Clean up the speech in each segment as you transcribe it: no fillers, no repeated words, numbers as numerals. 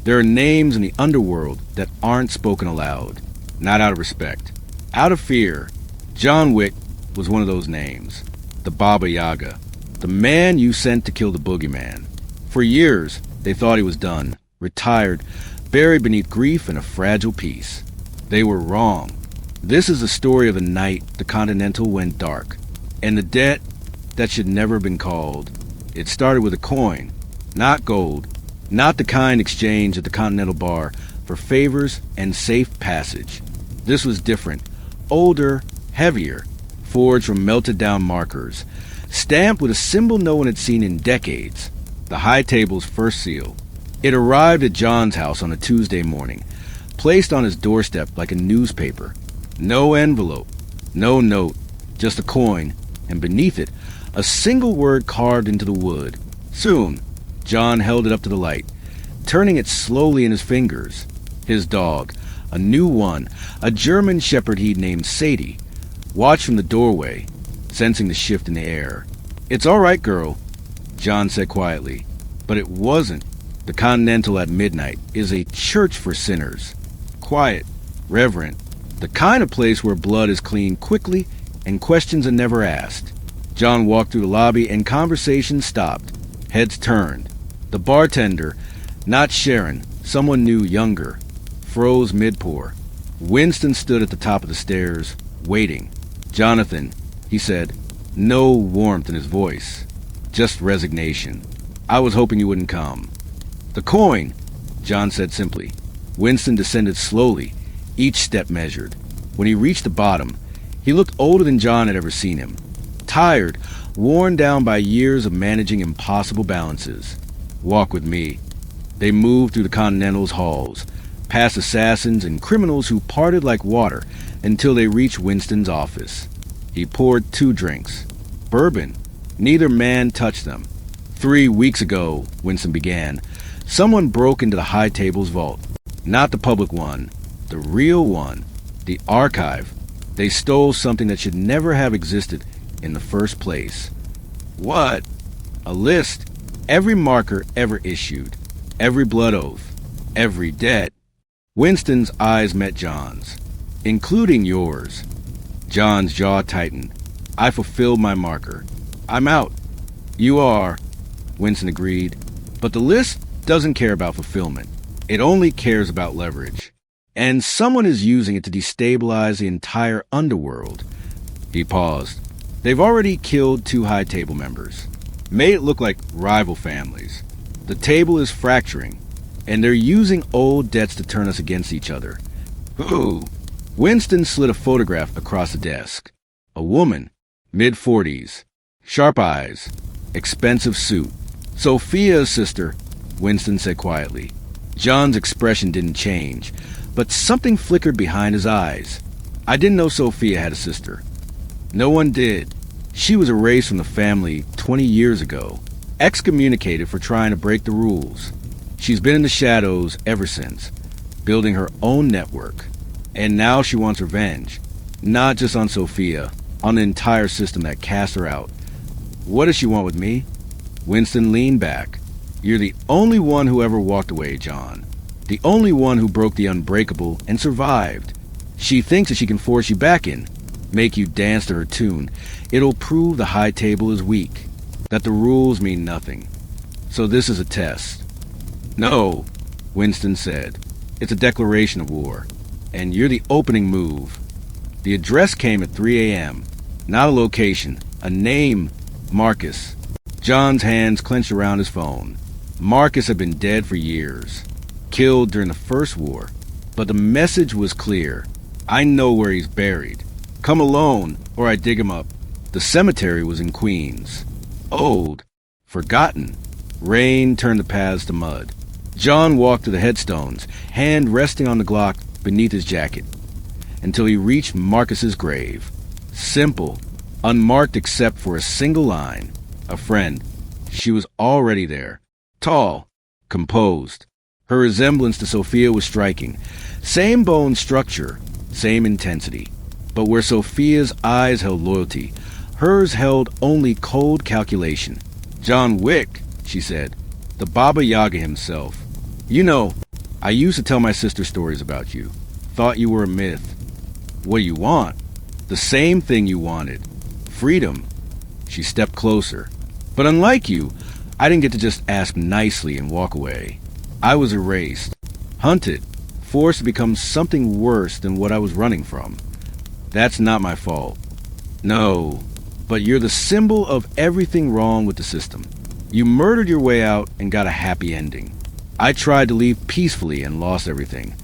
There are names in the underworld that aren't spoken aloud, not out of respect. Out of fear, John Wick was one of those names. The Baba Yaga. The man you sent to kill the boogeyman. For years, they thought he was done, retired, buried beneath grief and a fragile peace. They were wrong. This is the story of the night the Continental went dark, and the debt that should never have been called. It started with a coin, not gold, not the kind exchanged at the Continental bar for favors and safe passage. This was different, older, heavier, forged from melted-down markers, stamped with a symbol no one had seen in decades, the high table's first seal. It arrived at John's house on a Tuesday morning, placed on his doorstep like a newspaper. No envelope, no note, just a coin, and beneath it, a single word carved into the wood. Soon, John held it up to the light, turning it slowly in his fingers. His dog, a new one, a German shepherd he'd named Sadie, watched from the doorway, sensing the shift in the air. "It's all right, girl," John said quietly. But it wasn't. The Continental at midnight is a church for sinners. Quiet, reverent, the kind of place where blood is cleaned quickly and questions are never asked. John walked through the lobby and conversation stopped. Heads turned. The bartender, not Sharon, someone new, younger, froze mid-pour. Winston stood at the top of the stairs, waiting. "Jonathan," he said, no warmth in his voice, just resignation. "I was hoping you wouldn't come." "The coin," John said simply. Winston descended slowly, each step measured. When he reached the bottom, he looked older than John had ever seen him. Tired, worn down by years of managing impossible balances. "Walk with me." They moved through the Continental's halls, past assassins and criminals who parted like water until they reached Winston's office. He poured 2 drinks. Bourbon. Neither man touched them. 3 weeks ago, Winston began, someone broke into the high table's vault. Not the public one, the real one, the archive. They stole something that should never have existed in the first place. "What?" "A list. Every marker ever issued. Every blood oath. Every debt." Winston's eyes met John's. "Including yours." John's jaw tightened. "I fulfilled my marker. I'm out." "You are," Winston agreed. "But the list doesn't care about fulfillment. It only cares about leverage. And someone is using it to destabilize the entire underworld." He paused. "They've already killed 2 high table members. Made it look like rival families. The table is fracturing, and they're using old debts to turn us against each other." "Who?" Winston slid a photograph across the desk. A woman, mid-40s, sharp eyes, expensive suit. "Sophia's sister," Winston said quietly. John's expression didn't change, but something flickered behind his eyes. "I didn't know Sophia had a sister." "No one did. She was erased from the family 20 years ago, excommunicated for trying to break the rules. She's been in the shadows ever since, building her own network. And now she wants revenge, not just on Sophia, on the entire system that cast her out." "What does she want with me?" Winston leaned back. "You're the only one who ever walked away, John. The only one who broke the unbreakable and survived. She thinks that she can force you back in, make you dance to her tune. It'll prove the high table is weak, that the rules mean nothing. So this is a test." "No," Winston said. "It's a declaration of war. And you're the opening move." The address came at 3 a.m. Not a location, a name, Marcus. John's hands clenched around his phone. Marcus had been dead for years, killed during the First War. But the message was clear. "I know where he's buried. Come alone, or I dig him up." The cemetery was in Queens. Old, forgotten. Rain turned the paths to mud. John walked to the headstones, hand resting on the Glock beneath his jacket, until he reached Marcus's grave. Simple, unmarked except for a single line. A friend. She was already there. Tall, composed. Her resemblance to Sophia was striking. Same bone structure, same intensity. But where Sophia's eyes held loyalty, hers held only cold calculation. "John Wick," she said. "The Baba Yaga himself. You know, I used to tell my sister stories about you. Thought you were a myth. What do you want? The same thing you wanted. Freedom. She stepped closer. But unlike you, I didn't get to just ask nicely and walk away. I was erased, hunted, forced to become something worse than what I was running from. That's not my fault. No, but you're the symbol of everything wrong with the system. You murdered your way out and got a happy ending. I tried to leave peacefully and lost everything.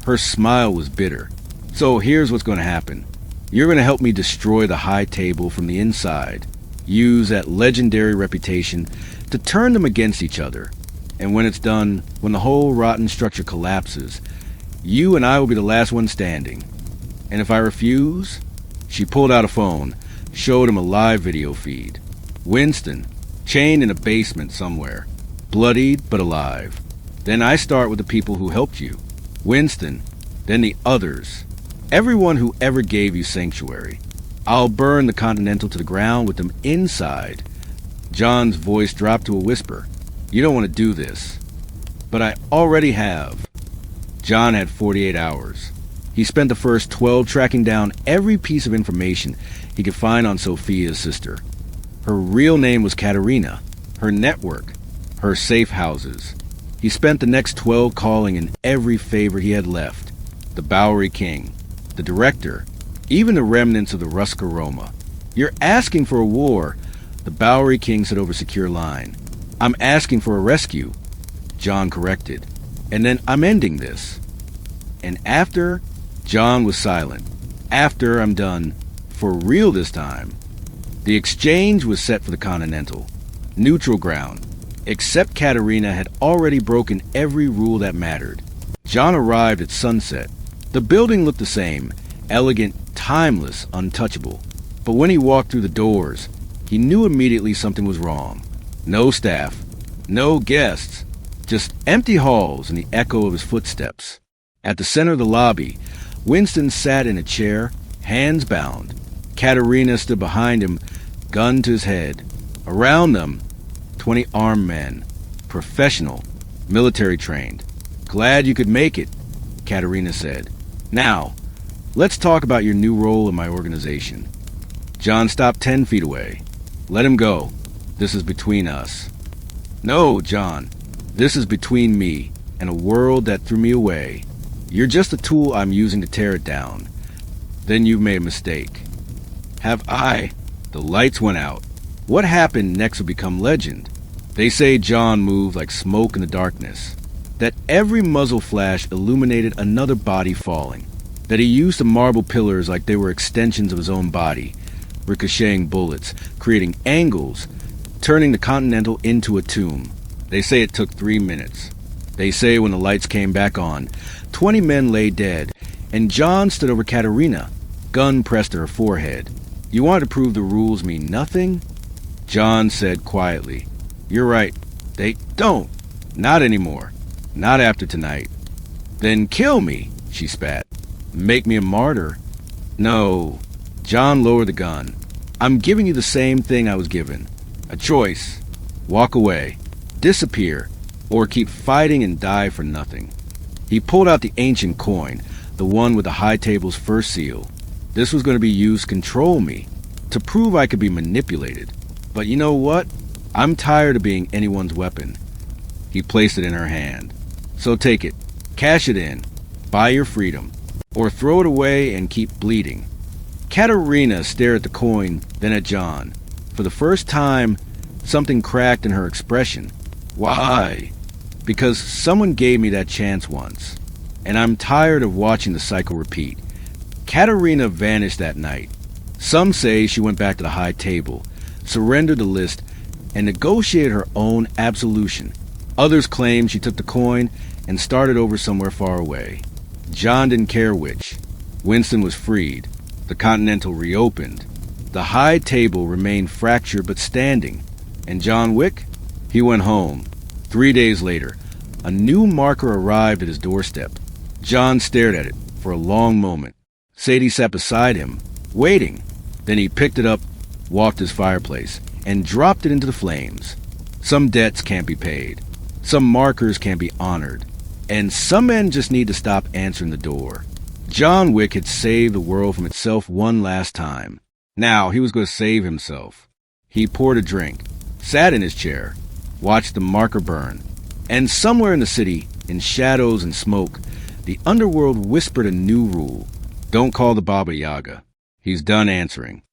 Her smile was bitter. So here's what's going to happen. You're going to help me destroy the high table from the inside. Use that legendary reputation to turn them against each other. And when it's done, when the whole rotten structure collapses, you and I will be the last one standing. And if I refuse? She pulled out a phone, showed him a live video feed. Winston, chained in a basement somewhere, bloodied but alive. Then I start with the people who helped you. Winston, then the others. Everyone who ever gave you sanctuary. I'll burn the Continental to the ground with them inside. John's voice dropped to a whisper. You don't want to do this. But I already have. John had 48 hours. He spent the first 12 tracking down every piece of information he could find on Sophia's sister. Her real name was Katerina, her network, her safe houses. He spent the next 12 calling in every favor he had left. The Bowery King, the director, even the remnants of the Rusker Roma. You're asking for a war, the Bowery King said over secure line. I'm asking for a rescue, John corrected. And then I'm ending this. And after, John was silent. After I'm done, for real this time. The exchange was set for the Continental. Neutral ground. Except Katerina had already broken every rule that mattered. John arrived at sunset. The building looked the same, elegant, timeless, untouchable. But when he walked through the doors, he knew immediately something was wrong. No staff, no guests, just empty halls and the echo of his footsteps. At the center of the lobby, Winston sat in a chair, hands bound. Katerina stood behind him, gun to his head. Around them, 20 armed men, professional, military trained. Glad you could make it, Katerina said. Now, let's talk about your new role in my organization. John stopped 10 feet away. Let him go. This is between us. No, John. This is between me and a world that threw me away. You're just a tool I'm using to tear it down. Then you've made a mistake. Have I? The lights went out. What happened next will become legend. They say John moved like smoke in the darkness. That every muzzle flash illuminated another body falling. That he used the marble pillars like they were extensions of his own body, ricocheting bullets, creating angles, turning the Continental into a tomb. They say it took 3 minutes. They say when the lights came back on, 20 men lay dead, and John stood over Katerina, gun pressed to her forehead. You want to prove the rules mean nothing? John said quietly, You're right. They don't. Not anymore. Not after tonight. Then kill me, she spat. Make me a martyr? No. John lowered the gun. I'm giving you the same thing I was given. A choice. Walk away. Disappear. Or keep fighting and die for nothing. He pulled out the ancient coin, the one with the high table's first seal. This was going to be used to control me, to prove I could be manipulated. But you know what? I'm tired of being anyone's weapon. He placed it in her hand. So take it. Cash it in. Buy your freedom. Or throw it away and keep bleeding. Katerina stared at the coin, then at John. For the first time, something cracked in her expression. Why? Because someone gave me that chance once. And I'm tired of watching the cycle repeat. Katerina vanished that night. Some say she went back to the high table, surrendered the list, and negotiated her own absolution. Others claim she took the coin and started over somewhere far away. John didn't care which. Winston was freed. The Continental reopened. The high table remained fractured but standing. And John Wick? He went home. 3 days later, a new marker arrived at his doorstep. John stared at it for a long moment. Sadie sat beside him, waiting. Then he picked it up, walked to his fireplace, and dropped it into the flames. Some debts can't be paid. Some markers can't be honored. And some men just need to stop answering the door. John Wick had saved the world from itself one last time. Now he was going to save himself. He poured a drink, sat in his chair, watched the marker burn, and somewhere in the city, in shadows and smoke, the underworld whispered a new rule. Don't call the Baba Yaga. He's done answering.